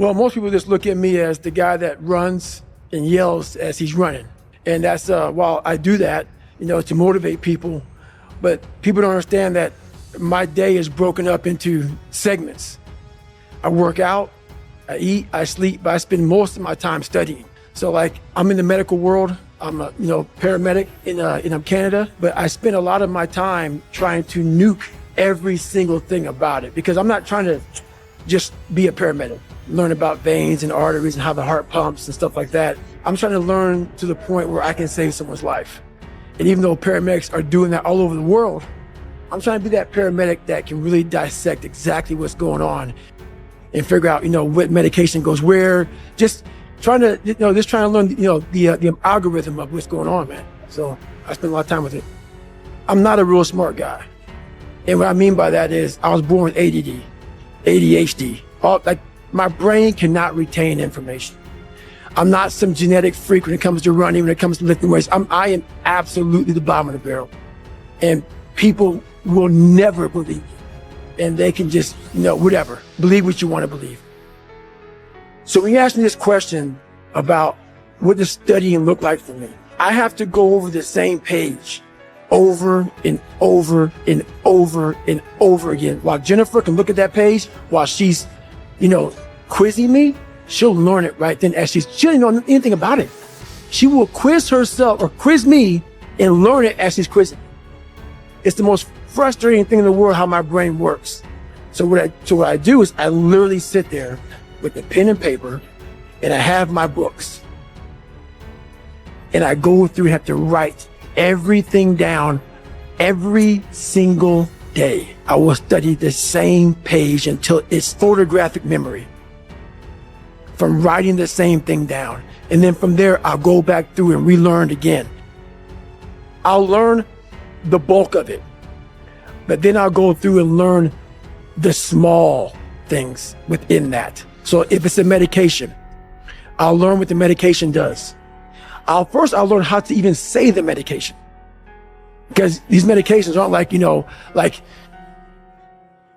Well, most people just look at me as the guy that runs and yells as he's running. And that's, while I do that, to motivate people, but people don't understand that my day is broken up into segments. I work out, I eat, I sleep, but I spend most of my time studying. So like, I'm in the medical world. I'm a paramedic in Canada, but I spend a lot of my time trying to nuke every single thing about it, because I'm not trying to just be a paramedic, learn about veins and arteries and how the heart pumps and stuff like that. I'm trying to learn to the point where I can save someone's life. And even though paramedics are doing that all over the world, I'm trying to be that paramedic that can really dissect exactly what's going on and figure out, what medication goes where. Just trying to learn, the algorithm of what's going on, man. So I spend a lot of time with it. I'm not a real smart guy. And what I mean by that is I was born with ADD, ADHD. My brain cannot retain information. I'm not some genetic freak when it comes to running, when it comes to lifting weights. I am absolutely the bottom of the barrel. And people will never believe me. And they can just, whatever, believe what you want to believe. So when you ask me this question about what does studying look like for me, I have to go over the same page over and over and over and over again. While Jennifer can look at that page while she's, quizzing me, she'll learn it right then as she doesn't know anything about it. She will quiz herself or quiz me and learn it as she's quizzing. It's the most frustrating thing in the world how my brain works. So what I do is I literally sit there with the pen and paper and I have my books. And I go through and have to write everything down every single day. I will study the same page until it's photographic memory from writing the same thing down. And then from there, I'll go back through and relearn again. I'll learn the bulk of it, but then I'll go through and learn the small things within that. So if it's a medication, I'll learn what the medication does. I'll learn how to even say the medication. Because these medications aren't like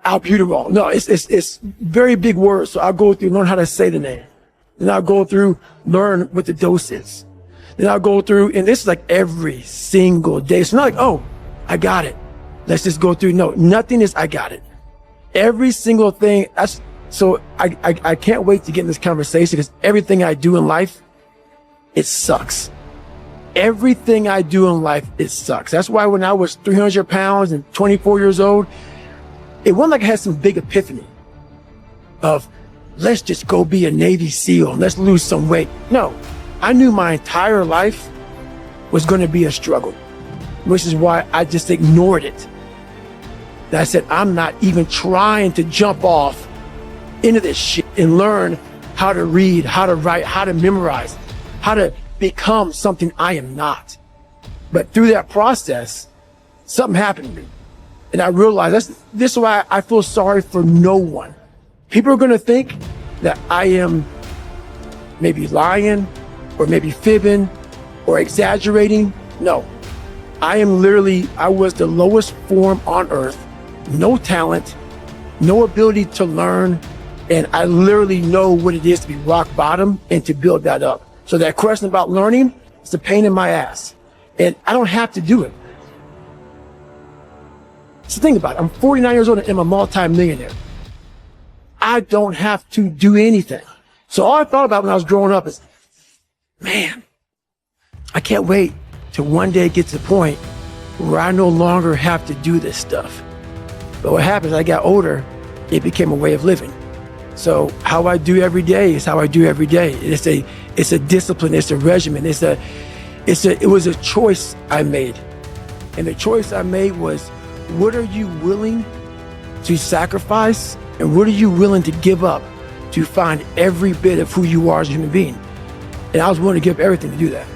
albuterol. No, it's very big words. So I'll go through, learn how to say the name. Then I'll go through, learn what the dose is. Then I'll go through, and this is like every single day. It's not like, oh, I got it. Let's just go through. No, nothing is, I got it. Every single thing. So I can't wait to get in this conversation, because everything I do in life, it sucks. Everything I do in life, it sucks. That's why when I was 300 pounds and 24 years old, it wasn't like I had some big epiphany of, let's just go be a Navy SEAL and let's lose some weight. No, I knew my entire life was going to be a struggle, which is why I just ignored it. And I said, I'm not even trying to jump off into this shit and learn how to read, how to write, how to memorize, how to become something I am not. But through that process, something happened to me. And I realized this is why I feel sorry for no one. People are going to think that I am maybe lying or maybe fibbing or exaggerating. No, I was the lowest form on earth, no talent, no ability to learn. And I literally know what it is to be rock bottom and to build that up. So that question about learning, it's a pain in my ass. And I don't have to do it. So think about it. I'm 49 years old and I'm a multi-millionaire. I don't have to do anything. So all I thought about when I was growing up is, man, I can't wait till one day it gets to the point where I no longer have to do this stuff. But what happens, I got older, it became a way of living. So how I do every day is how I do every day. It's a discipline, it's a regimen, it was a choice I made. And the choice I made was, what are you willing to sacrifice and what are you willing to give up to find every bit of who you are as a human being? And I was willing to give everything to do that.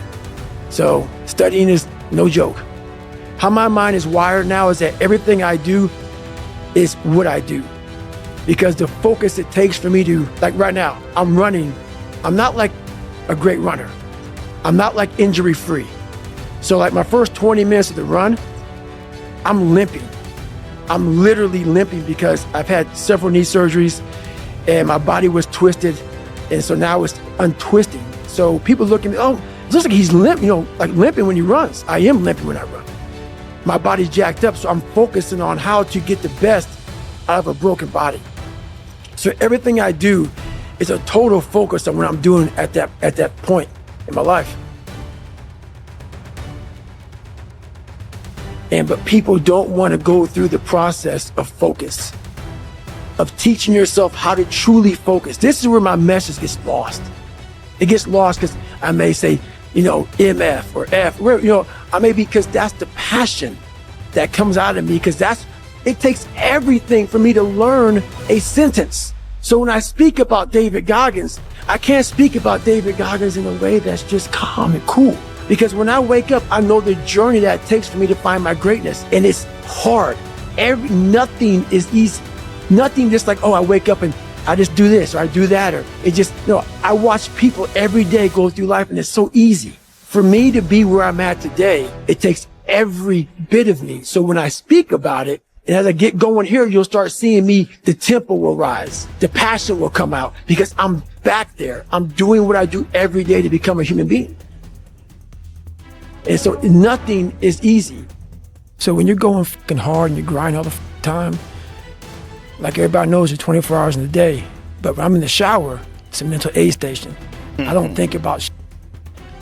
So studying is no joke. How my mind is wired now is that everything I do is what I do. Because the focus it takes for me to, like right now, I'm running. I'm not like a great runner. I'm not like injury free. So like my first 20 minutes of the run, I'm limping. I'm literally limping because I've had several knee surgeries and my body was twisted. And so now it's untwisting. So people look at me, oh, it looks like he's limp, like limping when he runs. I am limping when I run. My body's jacked up, so I'm focusing on how to get the best out of a broken body. So everything I do is a total focus on what I'm doing at that point in my life. But people don't want to go through the process of focus, of teaching yourself how to truly focus. This is where my message gets lost. It gets lost because I may say, MF or F, I may be, because that's the passion that comes out of me, because it takes everything for me to learn a sentence. So when I speak about David Goggins, I can't speak about David Goggins in a way that's just calm and cool. Because when I wake up, I know the journey that it takes for me to find my greatness. And it's hard. Nothing is easy. Nothing just like, oh, I wake up and I just do this or I do that, or it just, I watch people every day go through life, and it's so easy. For me to be where I'm at today, it takes every bit of me. So when I speak about it, and as I get going here, you'll start seeing me, the tempo will rise, the passion will come out, because I'm back there. I'm doing what I do every day to become a human being. And so nothing is easy. So when you're going fucking hard and you grind all the time, like everybody knows, it's 24 hours in a day. But when I'm in the shower, it's a mental aid station. I don't think about shit.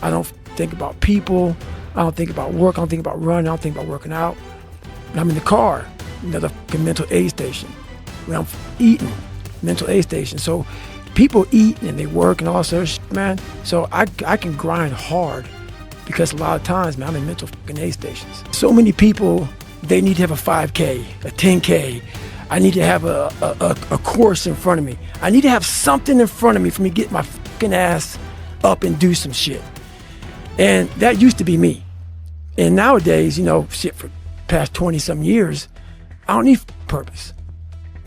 I don't think about people. I don't think about work. I don't think about running. I don't think about working out. When I'm in the car, another fucking mental aid station. When I'm eating, mental aid station. So people eat and they work and all that sort of shit, man. So I can grind hard, because a lot of times, man, I'm in mental fucking aid stations. So many people, they need to have a 5K, a 10K. I need to have a course in front of me. I need to have something in front of me for me to get my fucking ass up and do some shit. And that used to be me. And nowadays, for past 20 some years, I don't need purpose.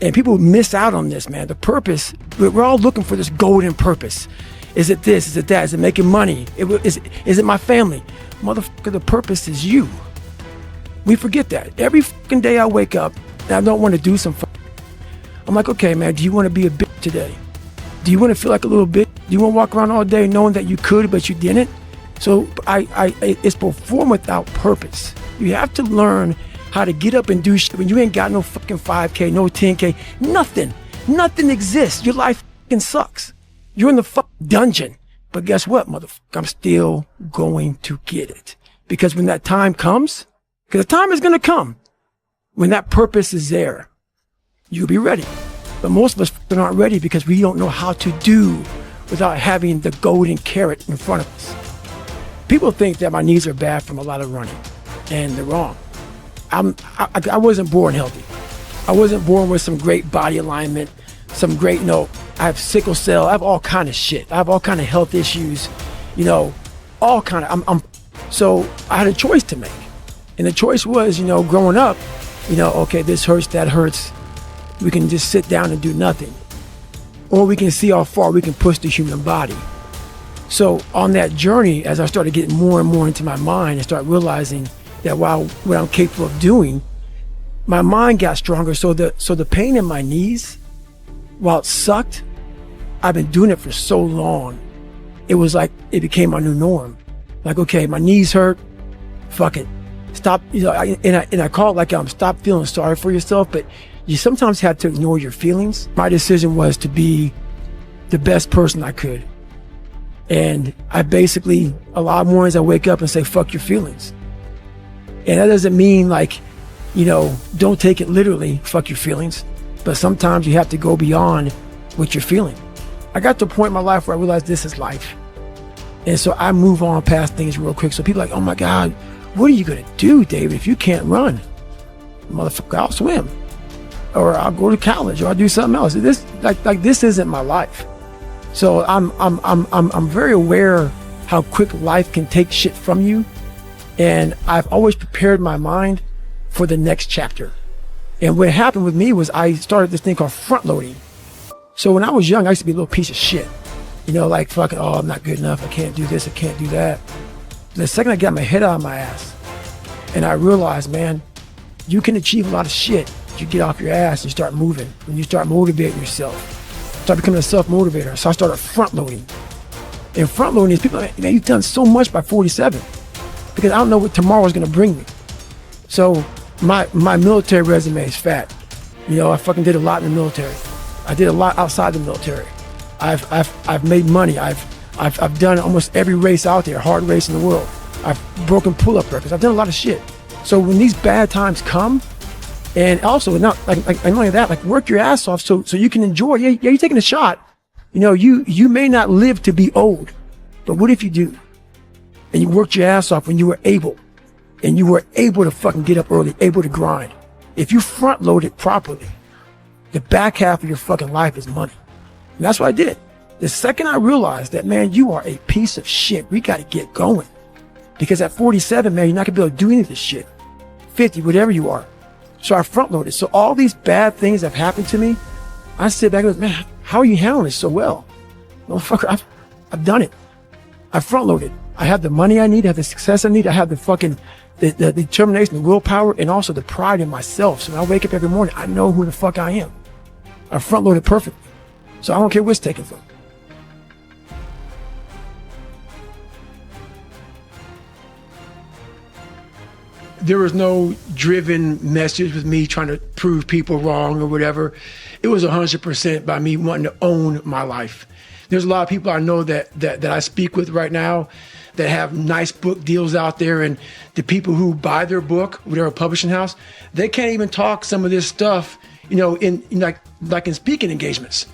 And people miss out on this, man. The purpose, we're all looking for this golden purpose. Is it this? Is it that? Is it making money? Is it my family? Motherfucker, the purpose is you. We forget that. Every fucking day I wake up and I don't want to do some I'm like, okay, man, do you want to be a bitch today? Do you want to feel like a little bitch? Do you want to walk around all day knowing that you could, but you didn't? So it's perform without purpose. You have to learn how to get up and do shit when you ain't got no fucking 5K, no 10K, nothing. Nothing exists. Your life fucking sucks. You're in the fucking dungeon. But guess what, motherfucker? I'm still going to get it. Because when that time comes, because the time is going to come, when that purpose is there, you'll be ready. But most of us aren't ready because we don't know how to do without having the golden carrot in front of us. People think that my knees are bad from a lot of running, and they're wrong. I wasn't born healthy. I wasn't born with some great body alignment, some great, I have sickle cell, I have all kind of shit. I have all kind of health issues, all kind of, so I had a choice to make. And the choice was, growing up, okay, this hurts, that hurts. We can just sit down and do nothing. Or we can see how far we can push the human body. So on that journey, as I started getting more and more into my mind and start realizing that what I'm capable of doing, my mind got stronger. So the pain in my knees, while it sucked, I've been doing it for so long. It was like, it became my new norm. Like, okay, my knees hurt, fuck it. Stop, and I call it like, stop feeling sorry for yourself, but you sometimes have to ignore your feelings. My decision was to be the best person I could. And I basically, a lot of mornings I wake up and say, fuck your feelings. And that doesn't mean like, don't take it literally, fuck your feelings. But sometimes you have to go beyond what you're feeling. I got to a point in my life where I realized this is life. And so I move on past things real quick. So people are like, oh my God, what are you going to do, David, if you can't run? Motherfucker, I'll swim. Or I'll go to college, or I'll do something else. This isn't my life. So I'm very aware how quick life can take shit from you. And I've always prepared my mind for the next chapter. And what happened with me was I started this thing called front loading. So when I was young, I used to be a little piece of shit. Like fucking, oh, I'm not good enough. I can't do this. I can't do that. The second I got my head out of my ass and I realized, man, you can achieve a lot of shit if you get off your ass and start moving. When you start motivating yourself, started becoming a self-motivator. So I started front loading. And front loading is people like, man, you've done so much by 47 because I don't know what tomorrow's gonna bring me. So my military resume is fat. You know, I fucking did a lot in the military. I did a lot outside the military. I've made money. I've done almost every race out there, hard race in the world. I've broken pull-up records. I've done a lot of shit. So when these bad times come, and also not like only that, like work your ass off so you can enjoy. Yeah, you're taking a shot. You know, you may not live to be old, but what if you do? And you worked your ass off when you were able, and you were able to fucking get up early, able to grind. If you front load it properly, the back half of your fucking life is money. And that's what I did. The second I realized that, man, you are a piece of shit, we got to get going. Because at 47, man, you're not gonna be able to do any of this shit. 50, whatever you are. So I front loaded. So all these bad things that have happened to me, I sit back and go, man, how are you handling this so well? Motherfucker, I've done it. I front loaded. I have the money I need, I have the success I need, I have the fucking, the determination, the willpower, and also the pride in myself. So when I wake up every morning, I know who the fuck I am. I front loaded perfectly. So I don't care what's taken from me. There was no driven message with me trying to prove people wrong or whatever. It was 100% by me wanting to own my life. There's a lot of people I know that I speak with right now that have nice book deals out there, and the people who buy their book, whatever publishing house, they can't even talk some of this stuff, you know, in like in speaking engagements.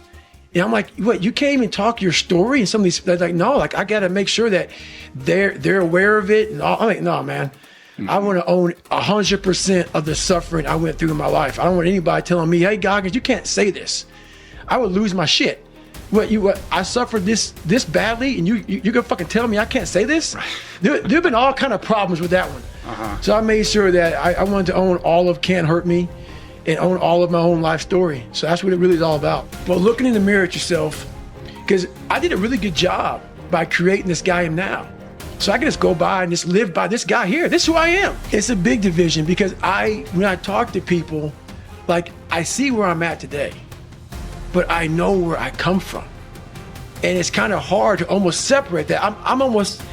And I'm like, what, you can't even talk your story? And some of these, they're like, no, like I gotta make sure that they're aware of it. And all. I'm like, no, man. I want to own 100% of the suffering I went through in my life. I don't want anybody telling me, hey, Goggins, you can't say this. I would lose my shit. What I suffered this badly, and you're gonna fucking tell me I can't say this? There've been all kind of problems with that one. So I made sure that I wanted to own all of Can't Hurt Me and own all of my own life story. So that's what it really is all about. But looking in the mirror at yourself, because I did a really good job by creating this guy I am now. So I can just go by and just live by this guy here. This is who I am. It's a big division because when I talk to people, like I see where I'm at today, but I know where I come from. And it's kind of hard to almost separate that. I'm almost,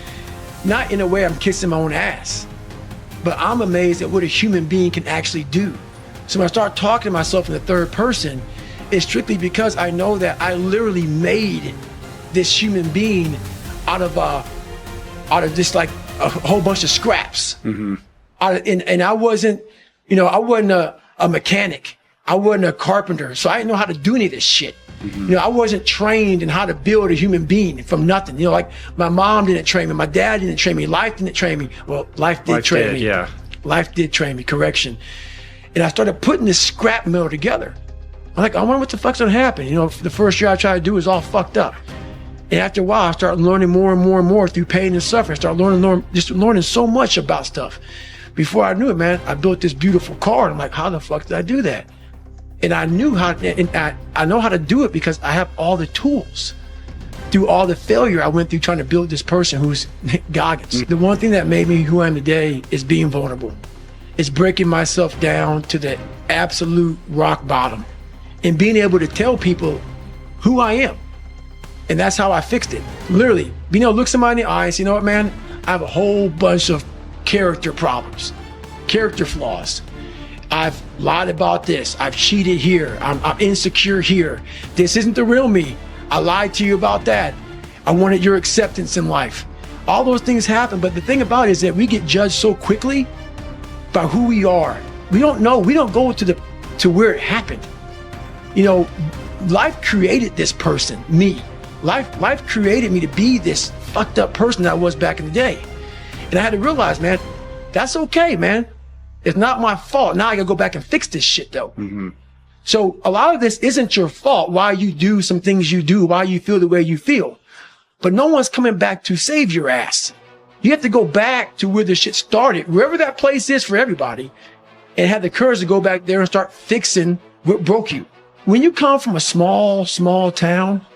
not in a way I'm kissing my own ass, but I'm amazed at what a human being can actually do. So when I start talking to myself in the third person, it's strictly because I know that I literally made this human being out of just like a whole bunch of scraps. And I wasn't, you know, I wasn't a mechanic. I wasn't a carpenter. So I didn't know how to do any of this shit. You know, I wasn't trained in how to build a human being from nothing. You know, like my mom didn't train me. My dad didn't train me. Life didn't train me. Well, life did train me. Yeah. Life did train me, correction. And I started putting this scrap metal together. I'm like, I wonder what the fuck's gonna happen. You know, the first year I tried to do was all fucked up. And after a while, I started learning more and more and more through pain and suffering. I started learning so much about stuff. Before I knew it, man, I built this beautiful car. I'm like, how the fuck did I do that? And I knew how, and I know how to do it because I have all the tools. Through all the failure I went through trying to build this person who's Goggins. The one thing that made me who I am today is being vulnerable. It's breaking myself down to the absolute rock bottom and being able to tell people who I am. And that's how I fixed it. Literally, being able to look somebody in the eye and say, you know what, man, I have a whole bunch of character problems, character flaws. I've lied about this. I've cheated here. I'm insecure here. This isn't the real me. I lied to you about that. I wanted your acceptance in life. All those things happen, but the thing about it is that we get judged so quickly by who we are. We don't know. We don't go to where it happened. You know, life created this person, me. Life created me to be this fucked up person that I was back in the day. And I had to realize, man, that's okay, man. It's not my fault. Now I gotta go back and fix this shit though. So a lot of this isn't your fault, why you do some things you do, why you feel the way you feel. But no one's coming back to save your ass. You have to go back to where the shit started, wherever that place is for everybody, and have the courage to go back there and start fixing what broke you. When you come from a small town,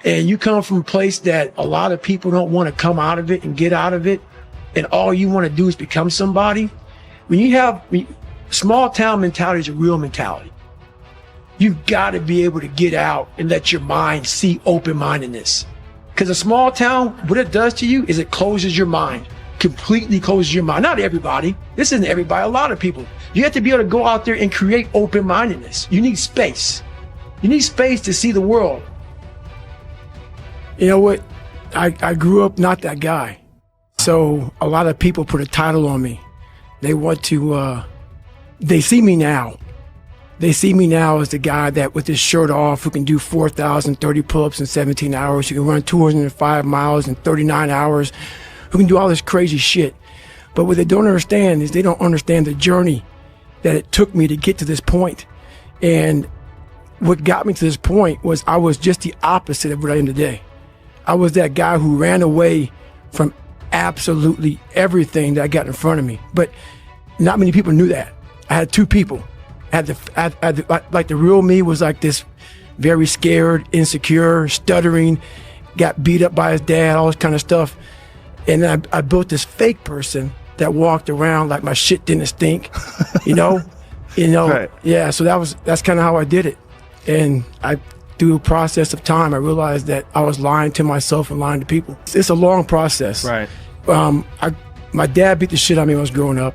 and you come from a place that a lot of people don't want to come out of it and get out of it, and all you want to do is become somebody, small town mentality is a real mentality. You've got to be able to get out and let your mind see open-mindedness. Because a small town, what it does to you is it closes your mind, completely closes your mind. Not everybody. This isn't everybody, a lot of people. You have to be able to go out there and create open-mindedness. You need space. You need space to see the world. You know what? I grew up not that guy. So a lot of people put a title on me. They want to, they see me now. They see me now as the guy that with his shirt off, who can do 4,030 pull-ups in 17 hours, who can run 205 miles in 39 hours, who can do all this crazy shit. But what they don't understand is they don't understand the journey that it took me to get to this point. And what got me to this point was I was just the opposite of what I am today. I was that guy who ran away from absolutely everything that I got in front of me. But not many people knew that. I had two people. Like the real me was like this very scared, insecure, stuttering, got beat up by his dad, all this kind of stuff. And then I built this fake person that walked around like my shit didn't stink, you know? Right. Yeah, so that's kind of how I did it. And through a process of time, I realized that I was lying to myself and lying to people. It's a long process. Right. My dad beat the shit out of me when I was growing up.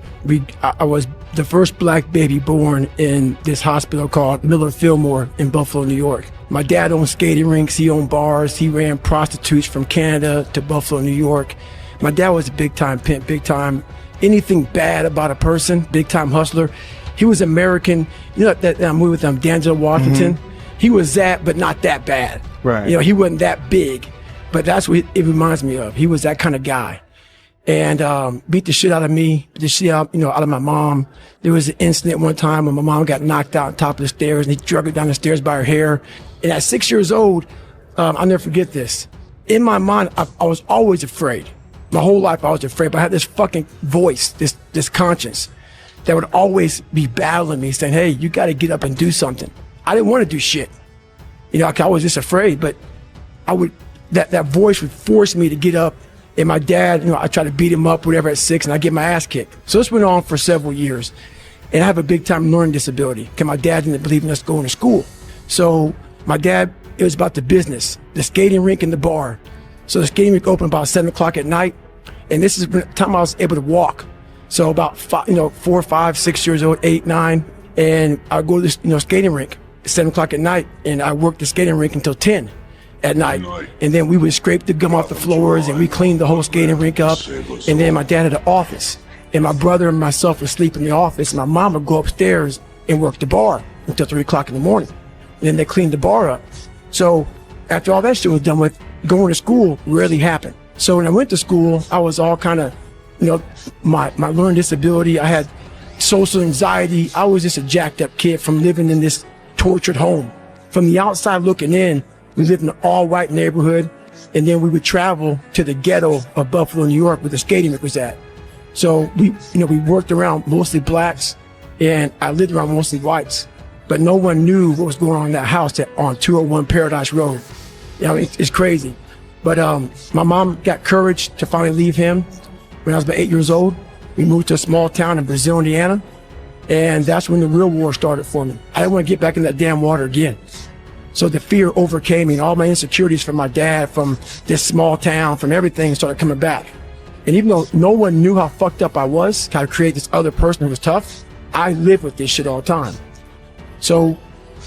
I was the first black baby born in this hospital called Miller Fillmore in Buffalo, New York. My dad owned skating rinks, he owned bars, he ran prostitutes from Canada to Buffalo, New York. My dad was a big time pimp, big time, anything bad about a person, big time hustler. He was American, you know, that movie with Denzel Washington? Mm-hmm. He was that, but not that bad. Right. You know, he wasn't that big, but that's what it reminds me of. He was that kind of guy. And beat the shit out of me, beat the shit out, out of my mom. There was an incident one time when my mom got knocked out on top of the stairs, and he dragged her down the stairs by her hair. And at 6 years old, I'll never forget this. In my mind, I was always afraid. My whole life I was afraid, but I had this fucking voice, this conscience that would always be battling me, saying, hey, you got to get up and do something. I didn't want to do shit. I was just afraid, but that voice would force me to get up. And my dad, I tried to beat him up, whatever, at 6, and I get my ass kicked. So this went on for several years. And I have a big time learning disability because my dad didn't believe in us going to school. So my dad, it was about the business, the skating rink and the bar. So the skating rink opened about 7 o'clock at night. And this is the time I was able to walk. So about 4, 5, 6 years old, 8, 9. And I go to this, skating rink at 7 o'clock at night. And I worked the skating rink until 10 at night. And then we would scrape the gum off the floors and we cleaned the whole skating rink up. And then my dad had an office. And my brother and myself would sleep in the office. And my mom would go upstairs and work the bar until 3 o'clock in the morning. And then they cleaned the bar up. So after all that shit was done with, going to school rarely happened. So when I went to school, I was all kind of, my learning disability. I had social anxiety. I was just a jacked up kid from living in this tortured home. From the outside looking in, we lived in an all-white neighborhood, and then we would travel to the ghetto of Buffalo, New York, where the skating rink was at. So we worked around mostly blacks, and I lived around mostly whites. But no one knew what was going on in that house on 201 Paradise Road. It's crazy. But my mom got courage to finally leave him when I was about 8 years old. We moved to a small town in Brazil, Indiana, and that's when the real war started for me. I didn't want to get back in that damn water again. So the fear overcame me, and all my insecurities from my dad, from this small town, from everything started coming back. And even though no one knew how fucked up I was, how to create this other person who was tough, I lived with this shit all the time. So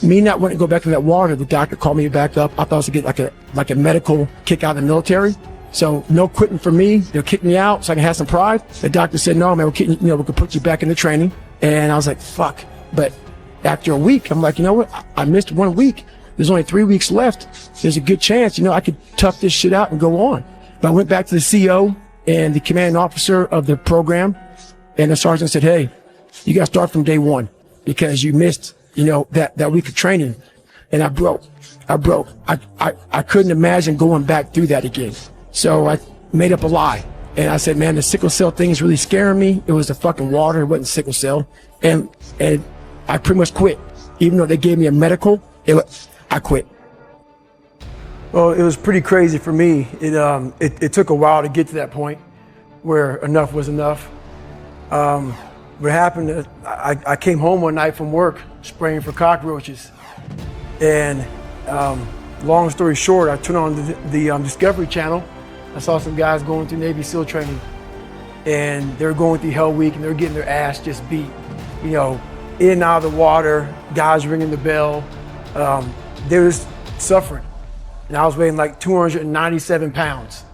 me not wanting to go back in that water, the doctor called me back up. I thought I was going to get like a medical kick out of the military. So no quitting for me. They'll kick me out so I can have some pride. The doctor said, no, man, we can put you back into training. And I was like, fuck. But after a week, I'm like, you know what? I missed 1 week. There's only 3 weeks left. There's a good chance, I could tough this shit out and go on. But I went back to the CO and the commanding officer of the program, and the sergeant said, hey, you got to start from day one because you missed, that week of training. And I broke. I couldn't imagine going back through that again. So I made up a lie. And I said, man, the sickle cell thing is really scaring me. It was the fucking water. It wasn't sickle cell. And I pretty much quit. Even though they gave me a medical, I quit. Well, it was pretty crazy for me. It took a while to get to that point where enough was enough. What happened, I came home one night from work spraying for cockroaches. And long story short, I turned on the Discovery Channel. I saw some guys going through Navy SEAL training, and they're going through Hell Week, and they're getting their ass just beat. You know, in and out of the water, guys ringing the bell. They're just suffering. And I was weighing like 297 pounds.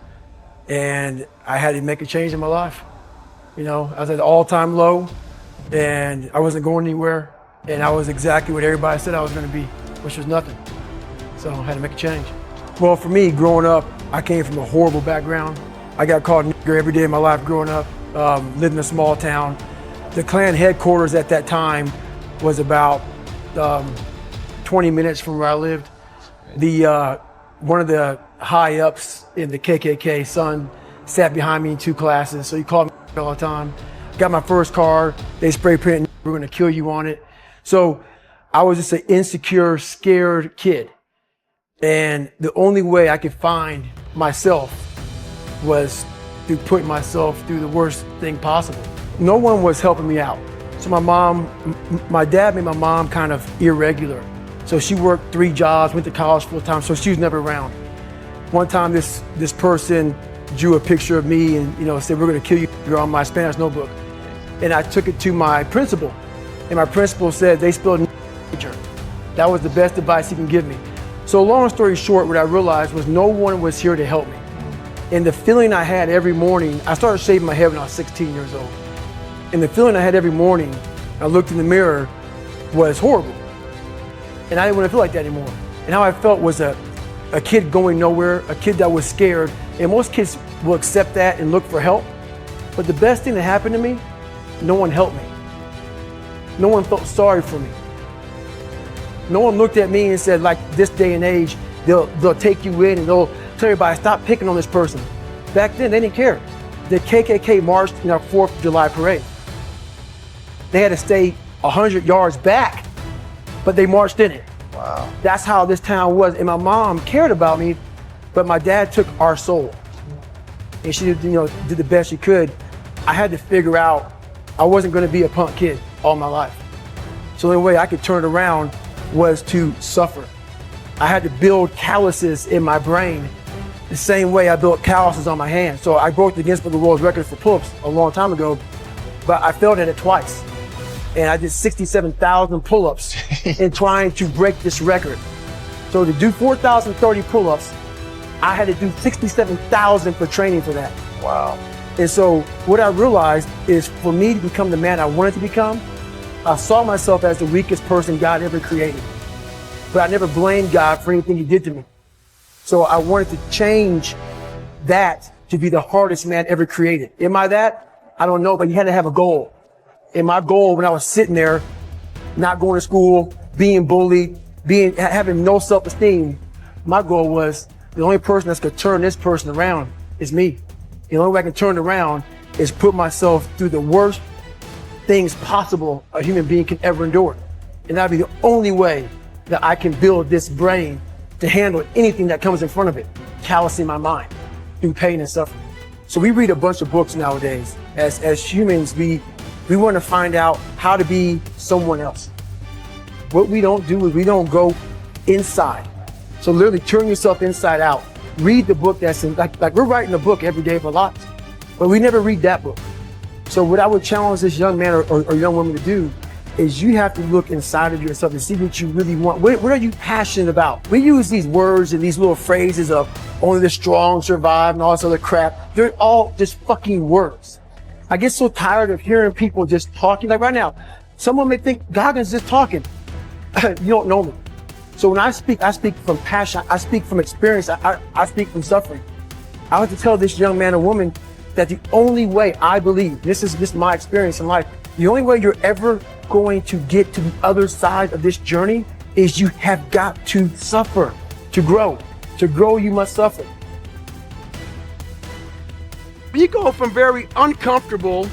And I had to make a change in my life. You know, I was at an all-time low, and I wasn't going anywhere. And I was exactly what everybody said I was gonna be, which was nothing. So I had to make a change. Well, for me, growing up, I came from a horrible background. I got called nigger every day of my life growing up, lived in a small town. The Klan headquarters at that time was about 20 minutes from where I lived. One of the high ups in the KKK, son, sat behind me in 2 classes, so he called me all the time. Got my first car, they spray painted, we're gonna kill you on it. So I was just an insecure, scared kid. And the only way I could find myself was through putting myself through the worst thing possible. No one was helping me out. So my dad made my mom kind of irregular. So she worked 3 jobs, went to college full time, so she was never around. One time this person drew a picture of me and said, "We're gonna kill you, you're on my Spanish notebook." And I took it to my principal, and my principal said they spelled nature. That was the best advice he can give me. So long story short, what I realized was no one was here to help me. And the feeling I had every morning, I started shaving my head when I was 16 years old. And the feeling I had every morning, I looked in the mirror, was horrible. And I didn't want to feel like that anymore. And how I felt was a kid going nowhere, a kid that was scared. And most kids will accept that and look for help. But the best thing that happened to me, no one helped me. No one felt sorry for me. No one looked at me and said, like this day and age, they'll take you in and they'll tell everybody, stop picking on this person. Back then, they didn't care. The KKK marched in our 4th of July parade. They had to stay 100 yards back, but they marched in it. Wow. That's how this town was. And my mom cared about me, but my dad took our soul. And she did the best she could. I had to figure out I wasn't gonna be a punk kid all my life. So the only way I could turn it around was to suffer. I had to build calluses in my brain the same way I built calluses on my hands. So I broke the Guinness Book of World Records for pull-ups a long time ago, but I failed at it twice. And I did 67,000 pull-ups in trying to break this record. So to do 4,030 pull-ups, I had to do 67,000 for training for that. Wow. And so what I realized is for me to become the man I wanted to become, I saw myself as the weakest person God ever created. But I never blamed God for anything he did to me. So I wanted to change that to be the hardest man ever created. Am I that? I don't know, but you had to have a goal. And my goal when I was sitting there, not going to school, being bullied, having no self-esteem, my goal was the only person that's gonna turn this person around is me. The only way I can turn it around is put myself through the worst things possible a human being can ever endure. And that'd be the only way that I can build this brain to handle anything that comes in front of it, callousing my mind through pain and suffering. So we read a bunch of books nowadays. As humans, we want to find out how to be someone else. What we don't do is we don't go inside. So literally turn yourself inside out. Read the book that's in, like we're writing a book every day of our lives, but we never read that book. So what I would challenge this young man or young woman to do is you have to look inside of yourself and see what you really want. What are you passionate about? We use these words and these little phrases of only the strong survive and all this other crap. They're all just fucking words. I get so tired of hearing people just talking. Like right now, someone may think Goggins is just talking. You don't know me. So when I speak from passion. I speak from experience. I speak from suffering. I want to tell this young man or woman that the only way I believe, this is my experience in life, the only way you're ever going to get to the other side of this journey is you have got to suffer to grow. To grow, you must suffer. You go from very uncomfortable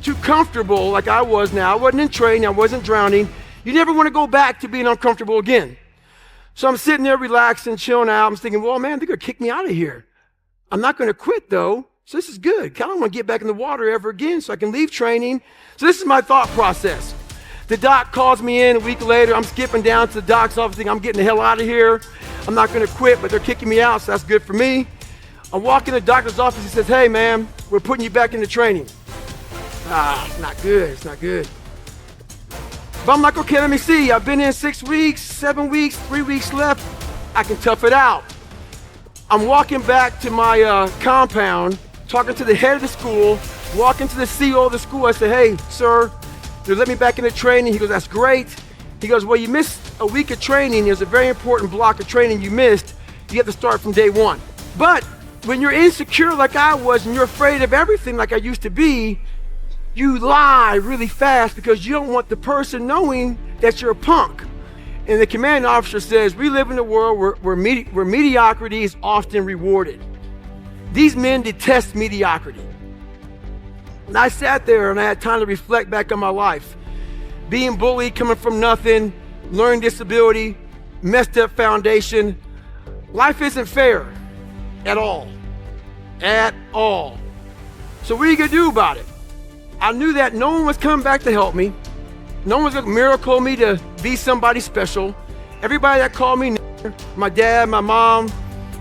to comfortable like I was now. I wasn't in training, I wasn't drowning. You never want to go back to being uncomfortable again. So I'm sitting there relaxing, chilling out. I'm thinking, well, man, they're going to kick me out of here. I'm not going to quit though. So this is good. I don't want to get back in the water ever again so I can leave training. So this is my thought process. The doc calls me in a week later. I'm skipping down to the doc's office thinking I'm getting the hell out of here. I'm not gonna quit, but they're kicking me out, so that's good for me. I walk in the doctor's office, he says, hey man, we're putting you back into training. It's not good, it's not good. But I'm like, okay, let me see. I've been in 6 weeks, 7 weeks, 3 weeks left. I can tough it out. I'm walking back to my compound, talking to the head of the school, walking to the CEO of the school. I say, hey, sir, they let me back into training. He goes, that's great. He goes, well, you missed a week of training. There's a very important block of training you missed. You have to start from day one. But when you're insecure like I was and you're afraid of everything like I used to be, you lie really fast because you don't want the person knowing that you're a punk. And the commanding officer says, we live in a world where mediocrity is often rewarded. These men detest mediocrity. And I sat there and I had time to reflect back on my life. Being bullied, coming from nothing, learning disability, messed up foundation. Life isn't fair at all. At all. So what are you gonna do about it? I knew that no one was coming back to help me. No one was gonna miracle me to be somebody special. Everybody that called me, my dad, my mom,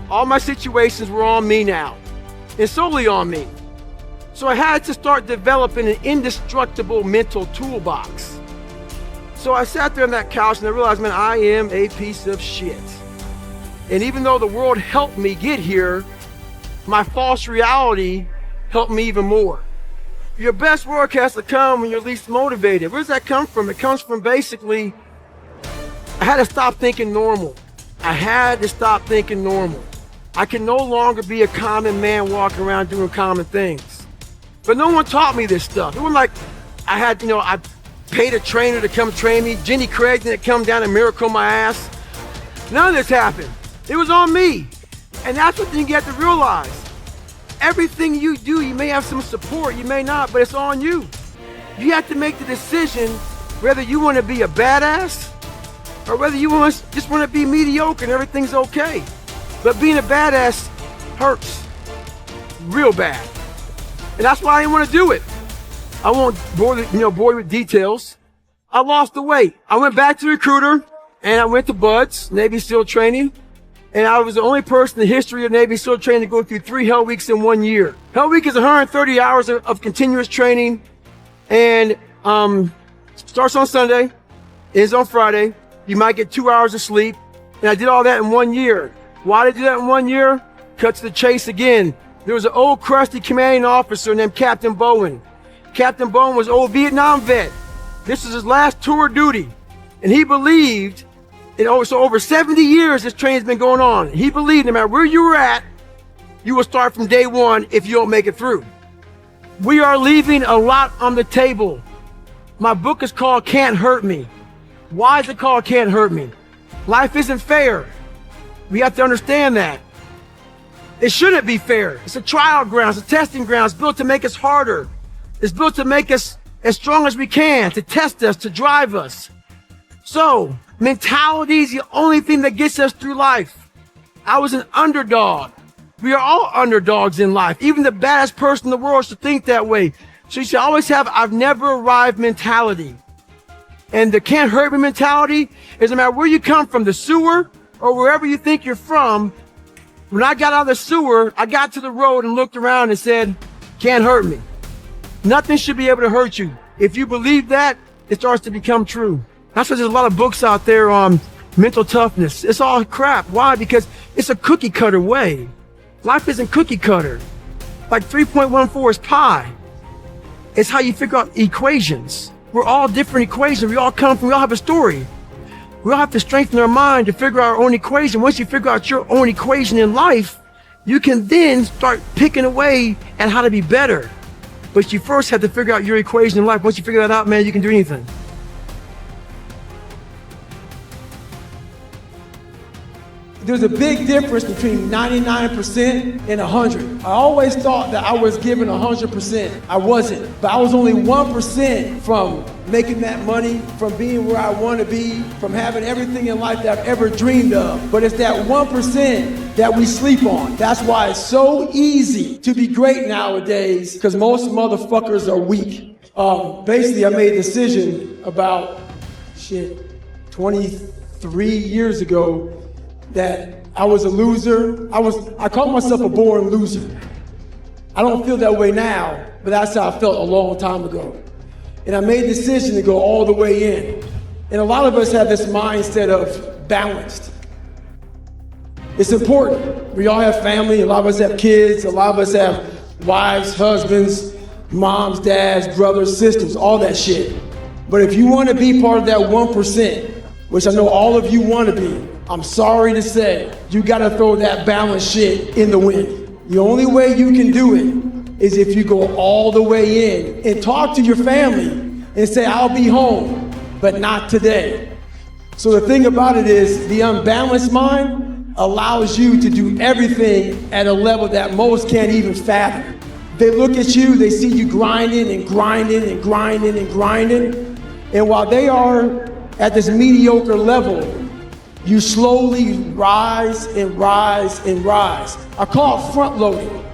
all my situations were on me now. And solely on me. So I had to start developing an indestructible mental toolbox. So I sat there on that couch and I realized, man, I am a piece of shit. And even though the world helped me get here, my false reality helped me even more. Your best work has to come when you're least motivated. Where does that come from? It comes from basically, I had to stop thinking normal. I had to stop thinking normal. I can no longer be a common man walking around doing common things. But no one taught me this stuff. It wasn't like I paid a trainer to come train me. Jenny Craig didn't come down and miracle my ass. None of this happened. It was on me. And that's what you have to realize. Everything you do, you may have some support, you may not, but it's on you. You have to make the decision whether you want to be a badass or whether you just want to be mediocre and everything's okay. But being a badass hurts real bad. And that's why I didn't want to do it. I won't bore you with details. I lost the weight. I went back to the recruiter and I went to Bud's, Navy SEAL training. And I was the only person in the history of Navy SEAL training to go through 3 Hell Weeks in 1 year. Hell Week is 130 hours of continuous training and starts on Sunday, ends on Friday. You might get 2 hours of sleep. And I did all that in 1 year. Why did I do that in 1 year? Cut to the chase again. There was an old crusty commanding officer named Captain Bowen. Captain Bowen was an old Vietnam vet. This was his last tour of duty. And he believed, so over 70 years this training's been going on. He believed no matter where you were at, you will start from day one if you don't make it through. We are leaving a lot on the table. My book is called Can't Hurt Me. Why is it called Can't Hurt Me? Life isn't fair. We have to understand that. It shouldn't be fair. It's a trial ground, it's a testing ground. It's built to make us harder. It's built to make us as strong as we can, to test us, to drive us. So, mentality is the only thing that gets us through life. I was an underdog. We are all underdogs in life. Even the baddest person in the world should think that way. So you should always have I've never arrived mentality. And the can't hurt me mentality is no matter where you come from, the sewer or wherever you think you're from. When I got out of the sewer, I got to the road and looked around and said, can't hurt me. Nothing should be able to hurt you. If you believe that, it starts to become true. That's why there's a lot of books out there on mental toughness. It's all crap. Why? Because it's a cookie cutter way. Life isn't cookie cutter. Like 3.14 is pi. It's how you figure out equations. We're all different equations. We all have a story. We all have to strengthen our mind to figure out our own equation. Once you figure out your own equation in life, you can then start picking away at how to be better. But you first have to figure out your equation in life. Once you figure that out, man, you can do anything. There's a big difference between 99% and 100. I always thought that I was giving 100%. I wasn't, but I was only 1% from making that money, from being where I want to be, from having everything in life that I've ever dreamed of. But it's that 1% that we sleep on. That's why it's so easy to be great nowadays, because most motherfuckers are weak. Basically, I made a decision about 23 years ago that I was a loser. I called myself a born loser. I don't feel that way now, but that's how I felt a long time ago. And I made a decision to go all the way in. And a lot of us have this mindset of balanced. It's important. We all have family, a lot of us have kids, a lot of us have wives, husbands, moms, dads, brothers, sisters, all that shit. But if you want to be part of that 1%, which I know all of you want to be, I'm sorry to say, you got to throw that balance shit in the wind. The only way you can do it is if you go all the way in and talk to your family and say, I'll be home, but not today. So the thing about it is the unbalanced mind allows you to do everything at a level that most can't even fathom. They look at you, they see you grinding and grinding and grinding and grinding. And while they are at this mediocre level, you slowly rise and rise and rise. I call it front loading.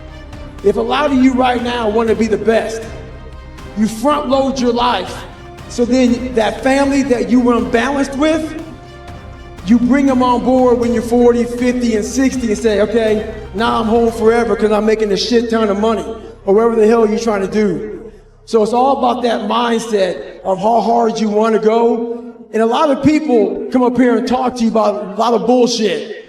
If a lot of you right now want to be the best, you front load your life. So then that family that you were unbalanced with, you bring them on board when you're 40, 50, and 60 and say, okay, now I'm home forever because I'm making a shit ton of money, or whatever the hell you're trying to do. So it's all about that mindset of how hard you want to go. And a lot of people come up here and talk to you about a lot of bullshit.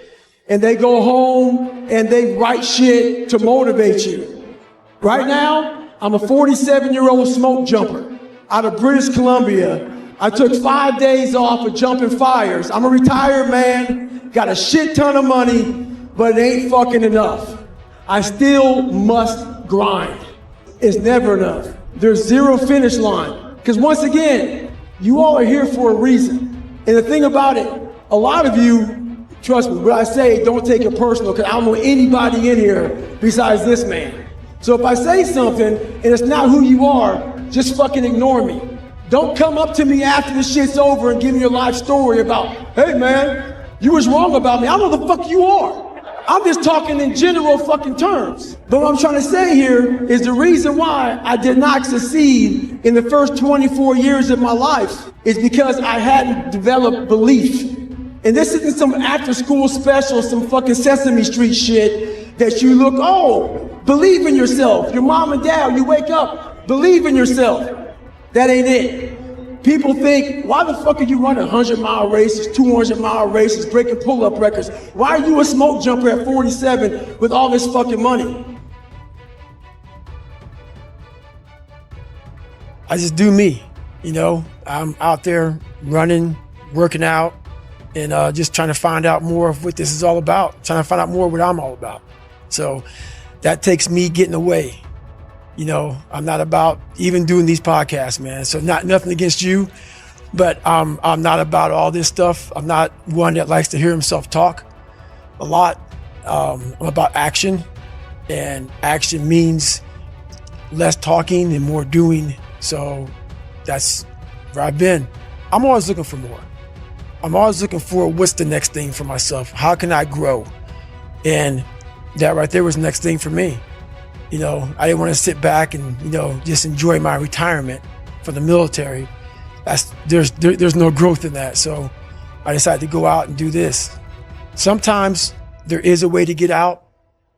And they go home and they write shit to motivate you. Right now, I'm a 47-year-old smoke jumper out of British Columbia. I took 5 days off of jumping fires. I'm a retired man, got a shit ton of money, but it ain't fucking enough. I still must grind. It's never enough. There's zero finish line. Because once again, you all are here for a reason. And the thing about it, a lot of you, trust me, what I say, don't take it personal, because I don't know anybody in here besides this man. So if I say something and it's not who you are, just fucking ignore me. Don't come up to me after this shit's over and give me your life story about, hey man, you was wrong about me. I don't know the fuck you are. I'm just talking in general fucking terms. But what I'm trying to say here is the reason why I did not succeed in the first 24 years of my life is because I hadn't developed belief. And this isn't some after school special, some fucking Sesame Street shit that you look, oh, believe in yourself. Your mom and dad, you wake up, believe in yourself. That ain't it. People think, why the fuck are you running 100-mile races, 200-mile races, breaking pull-up records? Why are you a smoke jumper at 47 with all this fucking money? I just do me, you know. I'm out there running, working out, and just trying to find out more of what this is all about, trying to find out more what I'm all about. So that takes me getting away. You know, I'm not about even doing these podcasts, man. So nothing against you, but I'm not about all this stuff. I'm not one that likes to hear himself talk a lot. I'm about action, and action means less talking and more doing. So that's where I've been. I'm always looking for more. I'm always looking for what's the next thing for myself. How can I grow? And that right there was the next thing for me. You know, I didn't want to sit back and, you know, just enjoy my retirement from the military. There's no growth in that. So I decided to go out and do this. Sometimes there is a way to get out,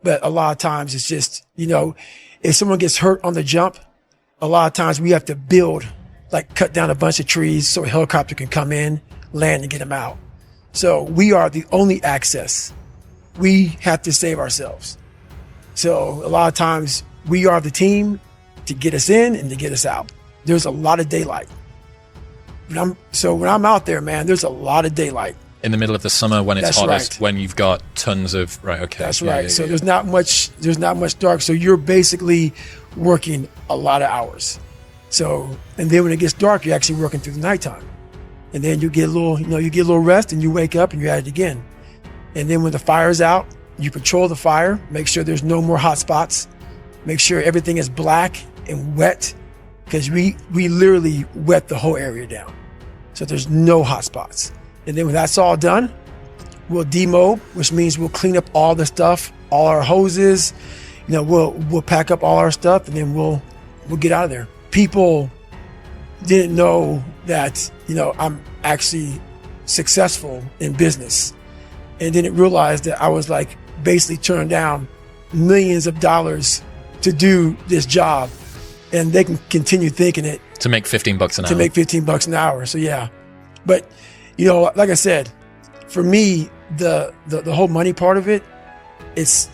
but a lot of times it's just, you know, if someone gets hurt on the jump, a lot of times we have to build, like cut down a bunch of trees so a helicopter can come in, land, and get them out. So we are the only access. We have to save ourselves. So a lot of times we are the team to get us in and to get us out. There's a lot of daylight. So when I'm out there, man, there's a lot of daylight. In the middle of the summer when it's That's hottest, right. When you've got tons of, right, okay. That's yeah, right. yeah, So yeah. there's not much dark. So you're basically working a lot of hours. So, and then when it gets dark, you're actually working through the nighttime. And then you get a little rest and you wake up and you're at it again. And then when the fire's out, you control the fire, make sure there's no more hot spots, make sure everything is black and wet, because we literally wet the whole area down. So there's no hot spots. And then when that's all done, we'll demob, which means we'll clean up all the stuff, all our hoses, you know, we'll pack up all our stuff, and then we'll get out of there. People didn't know that, I'm actually successful in business, and didn't realize that I was like basically turning down millions of dollars to do this job, and they can continue thinking it. To make $15 an hour. To make $15 an hour. So yeah. But, like I said, for me, the whole money part of it, it's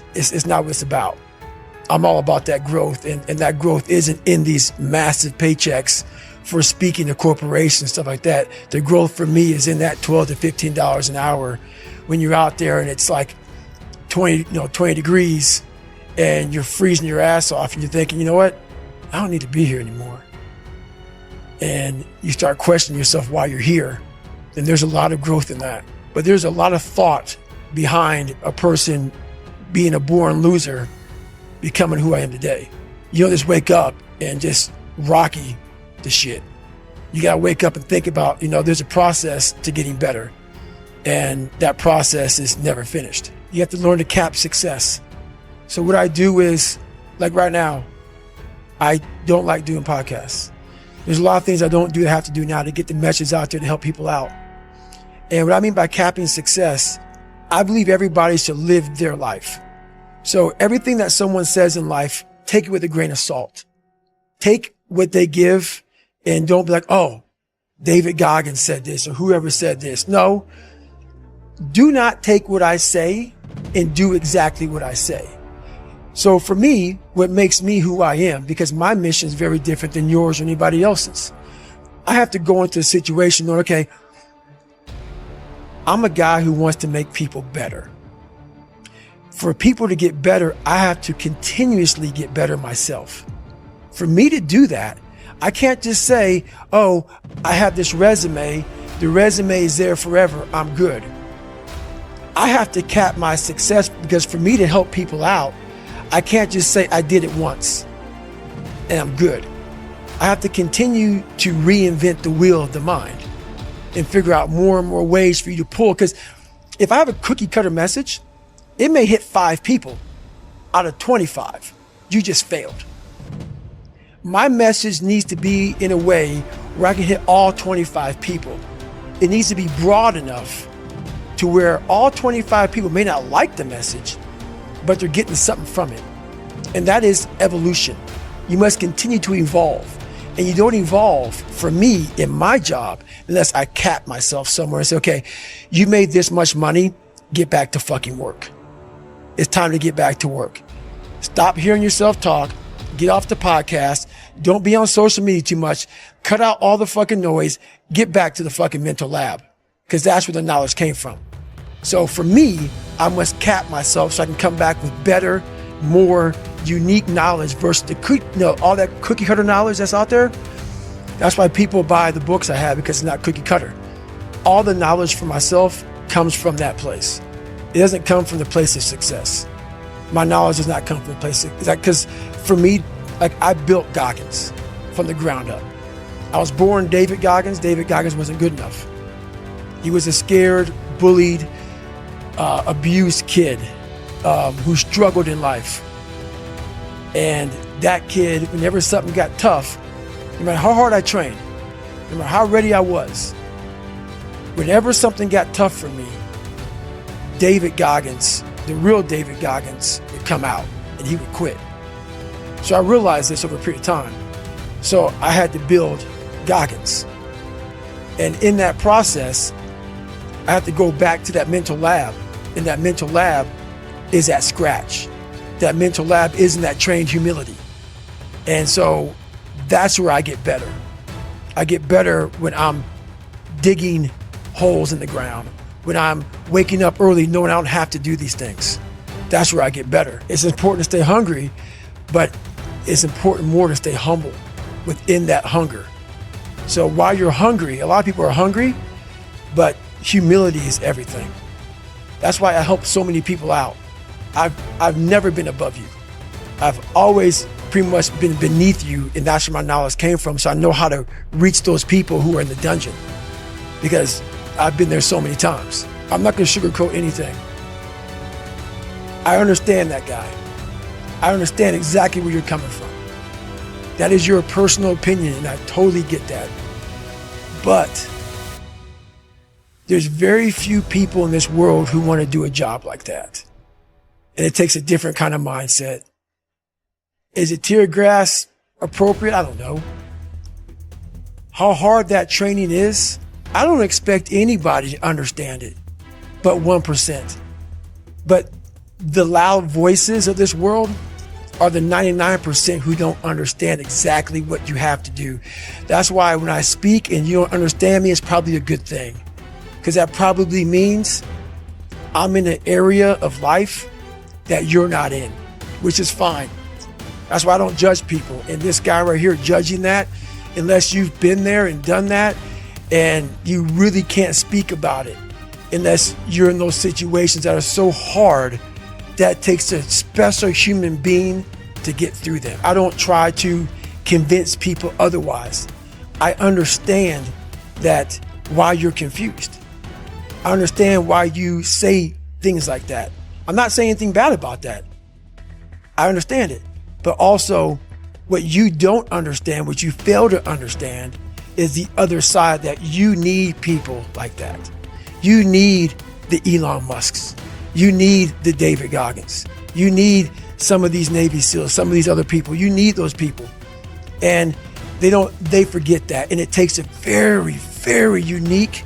not what it's about. I'm all about that growth, and that growth isn't in these massive paychecks for speaking to corporations, stuff like that. The growth for me is in that $12 to $15 an hour when you're out there and it's like 20 degrees and you're freezing your ass off and you're thinking, you know what? I don't need to be here anymore. And you start questioning yourself why you're here. And there's a lot of growth in that. But there's a lot of thought behind a person being a born loser becoming who I am today. You don't just wake up and just rocky the shit. You gotta wake up and think about, there's a process to getting better. And that process is never finished. You have to learn to cap success. So what I do is, like right now, I don't like doing podcasts. There's a lot of things I don't do that I have to do now to get the message out there to help people out. And what I mean by capping success, I believe everybody should live their life. So everything that someone says in life, take it with a grain of salt. Take what they give and don't be like, oh, David Goggins said this or whoever said this. No, do not take what I say and do exactly what I say. So for me, what makes me who I am, because my mission is very different than yours or anybody else's. I have to go into a situation knowing, okay, I'm a guy who wants to make people better. For people to get better, I have to continuously get better myself. For me to do that, I can't just say, oh, I have this resume. The resume is there forever. I'm good. I have to cap my success, because for me to help people out, I can't just say I did it once and I'm good. I have to continue to reinvent the wheel of the mind and figure out more and more ways for you to pull. Because if I have a cookie cutter message, it may hit 5 people out of 25. You just failed. My message needs to be in a way where I can hit all 25 people. It needs to be broad enough to where all 25 people may not like the message, but they're getting something from it. And that is evolution. You must continue to evolve. And you don't evolve, for me, in my job, unless I cap myself somewhere and say, okay, you made this much money, get back to fucking work. It's time to get back to work. Stop hearing yourself talk. Get off the podcast. Don't be on social media too much. Cut out all the fucking noise. Get back to the fucking mental lab, because that's where the knowledge came from. So for me, I must cap myself so I can come back with better, more unique knowledge versus all that cookie cutter knowledge that's out there. That's why people buy the books I have, because it's not cookie cutter. All the knowledge for myself comes from that place. It doesn't come from the place of success. My knowledge does not come from the place of, because for me, like, I built Goggins from the ground up. I was born David Goggins. David Goggins wasn't good enough. He was a scared, bullied, abused kid who struggled in life. And that kid, whenever something got tough, no matter how hard I trained, no matter how ready I was, whenever something got tough for me, David Goggins, the real David Goggins, would come out and he would quit. So I realized this over a period of time. So I had to build Goggins. And in that process, I had to go back to that mental lab. And that mental lab is at scratch. That mental lab isn't that trained humility. And so that's where I get better. I get better when I'm digging holes in the ground, when I'm waking up early knowing I don't have to do these things. That's where I get better. It's important to stay hungry, but it's important more to stay humble within that hunger. So while you're hungry, a lot of people are hungry, but humility is everything. That's why I help so many people out. I've never been above you. I've always pretty much been beneath you, and that's where my knowledge came from. So I know how to reach those people who are in the dungeon, because I've been there so many times. I'm not gonna sugarcoat anything. I understand that guy. I understand exactly where you're coming from. That is your personal opinion, and I totally get that. But there's very few people in this world who want to do a job like that. And it takes a different kind of mindset. Is it tear gas appropriate? I don't know. How hard that training is, I don't expect anybody to understand it, but 1%. But the loud voices of this world are the 99% who don't understand exactly what you have to do. That's why when I speak and you don't understand me, it's probably a good thing. Because that probably means I'm in an area of life that you're not in, which is fine. That's why I don't judge people. And this guy right here judging that, unless you've been there and done that, and you really can't speak about it unless you're in those situations that are so hard that takes a special human being to get through them. I don't try to convince people otherwise. I understand that why you're confused. I understand why you say things like that. I'm not saying anything bad about that. I understand it. But also, what you don't understand, what you fail to understand, is the other side, that you need people like that. You need the Elon Musks. You need the David Goggins. You need some of these Navy SEALs, some of these other people. You need those people. And they forget that. And it takes a very, very unique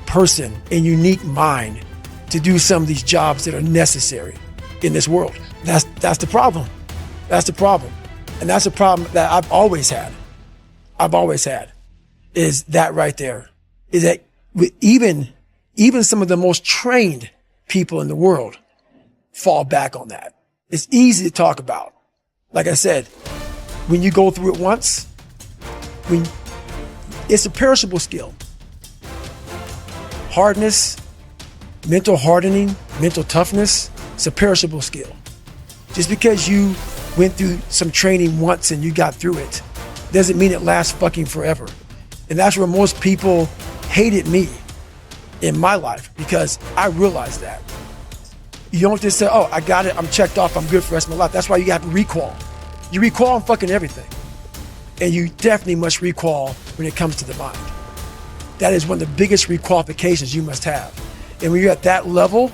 person and unique mind to do some of these jobs that are necessary in this world. That's the problem. That's the problem. And that's a problem that I've always had. Is that right there. Is that even some of the most trained people in the world fall back on that. It's easy to talk about. Like I said, when you go through it once, it's a perishable skill. Hardness, mental hardening, mental toughness, it's a perishable skill. Just because you went through some training once and you got through it doesn't mean it lasts fucking forever. And that's where most people hated me in my life, because I realized that. You don't just say, oh, I got it, I'm checked off, I'm good for the rest of my life. That's why you got to recall. You recall on fucking everything. And you definitely must recall when it comes to the mind. That is one of the biggest requalifications you must have. And when you're at that level,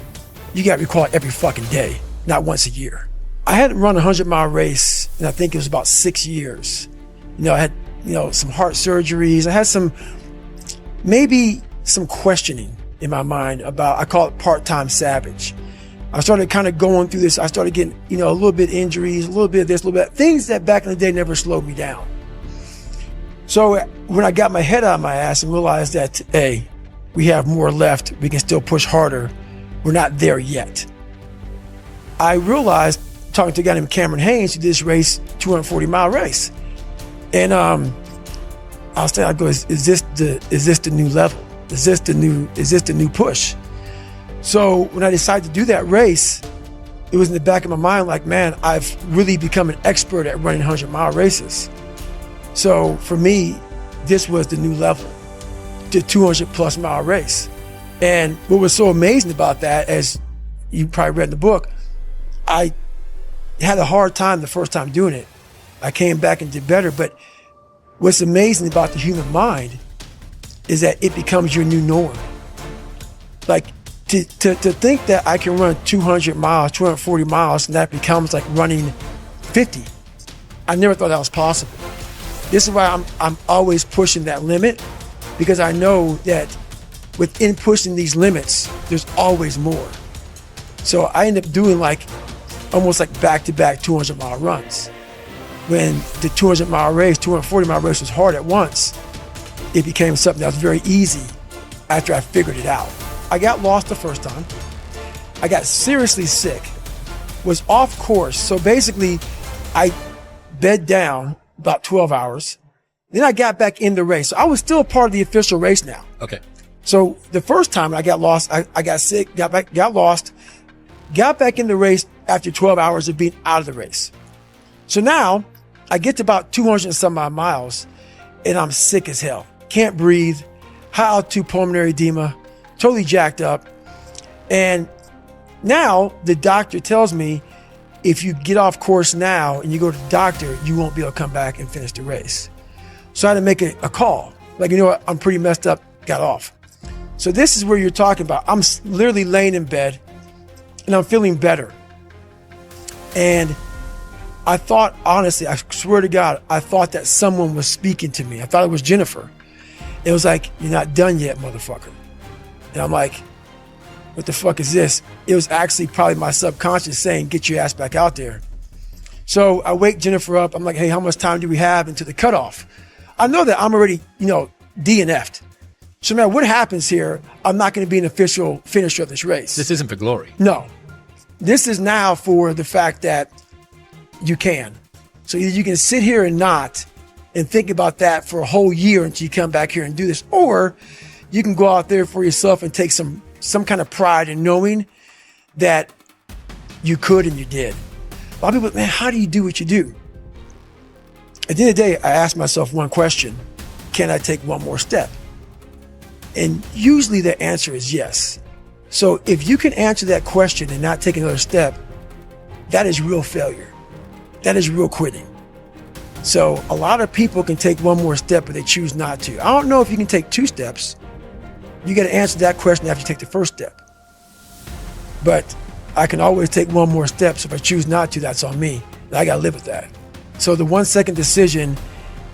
you got to recall every fucking day, not once a year. I hadn't run a 100-mile race, and I think it was about 6 years. I had, some heart surgeries. I had maybe some questioning in my mind about, I call it part-time savage. I started kind of going through this. I started getting, a little bit injuries, a little bit of this, a little bit, things that back in the day never slowed me down. So when I got my head out of my ass and realized that, hey, we have more left, we can still push harder, we're not there yet. I realized, talking to a guy named Cameron Haynes, who did this race, 240-mile race. And I go, is this the new level? Is this the new push? So when I decided to do that race, it was in the back of my mind like, man, I've really become an expert at running 100-mile races. So for me, this was the new level, the 200+ mile race. And what was so amazing about that, as you probably read in the book, I had a hard time the first time doing it. I came back and did better. But what's amazing about the human mind is that it becomes your new norm. Like to think that I can run 200 miles, 240 miles, and that becomes like running 50. I never thought that was possible. This is why I'm always pushing that limit, because I know that within pushing these limits, there's always more. So I end up doing almost like back-to-back 200-mile runs. When the 200-mile race, 240-mile race was hard at once, it became something that was very easy after I figured it out. I got lost the first time. I got seriously sick, was off course. So basically, I bed down about 12 hours. Then I got back in the race. So I was still a part of the official race now. Okay. So the first time I got lost, I got sick, got lost, got back in the race after 12 hours of being out of the race. So now I get to about 200 and some odd miles and I'm sick as hell. Can't breathe, high altitude pulmonary edema, totally jacked up. And now the doctor tells me if you get off course now and you go to the doctor, you won't be able to come back and finish the race. So I had to make a call. Like, you know what? I'm pretty messed up, got off. So this is where you're talking about. I'm literally laying in bed and I'm feeling better. And I thought, honestly, I swear to God, I thought that someone was speaking to me. I thought it was Jennifer. It was like, you're not done yet, motherfucker. And I'm like, what the fuck is this? It was actually probably my subconscious saying, get your ass back out there. So I wake Jennifer up. I'm like, hey, how much time do we have until the cutoff? I know that I'm already, DNF'd. So no matter what happens here, I'm not going to be an official finisher of this race. This isn't for glory. No. This is now for the fact that you can. So either you can sit here and not and think about that for a whole year until you come back here and do this, or you can go out there for yourself and take some kind of pride in knowing that you could and you did. A lot of people, man, how do you do what you do? At the end of the day, I ask myself one question: can I take one more step? And usually the answer is yes. So if you can answer that question and not take another step, that is real failure. That is real quitting. So a lot of people can take one more step, but they choose not to. I don't know if you can take 2 steps. You got to answer that question after you take the first step. But I can always take one more step. So if I choose not to, that's on me. And I got to live with that. So the 1 second decision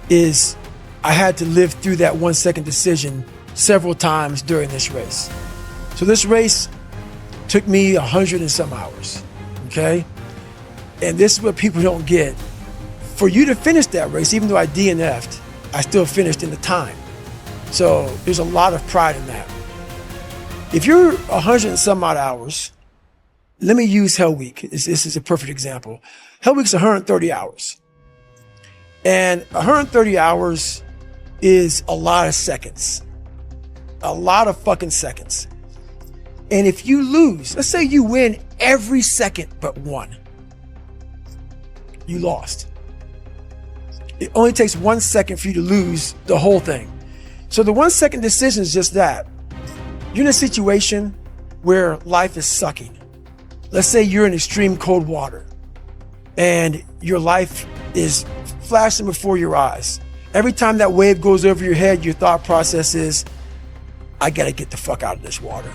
is, I had to live through that 1 second decision several times during this race. So this race took me 100 and some hours, okay? And this is what people don't get. For you to finish that race, even though I DNF'd, I still finished in the time. So there's a lot of pride in that. If you're 100 and some odd hours, let me use Hell Week. This is a perfect example. Hell Week's 130 hours. And 130 hours is a lot of seconds. A lot of fucking seconds. And if you lose, let's say you win every second but one, you lost. It only takes 1 second for you to lose the whole thing. So the 1 second decision is just that. You're in a situation where life is sucking. Let's say you're in extreme cold water and your life is flashing before your eyes. Every time that wave goes over your head, your thought process is, I gotta get the fuck out of this water.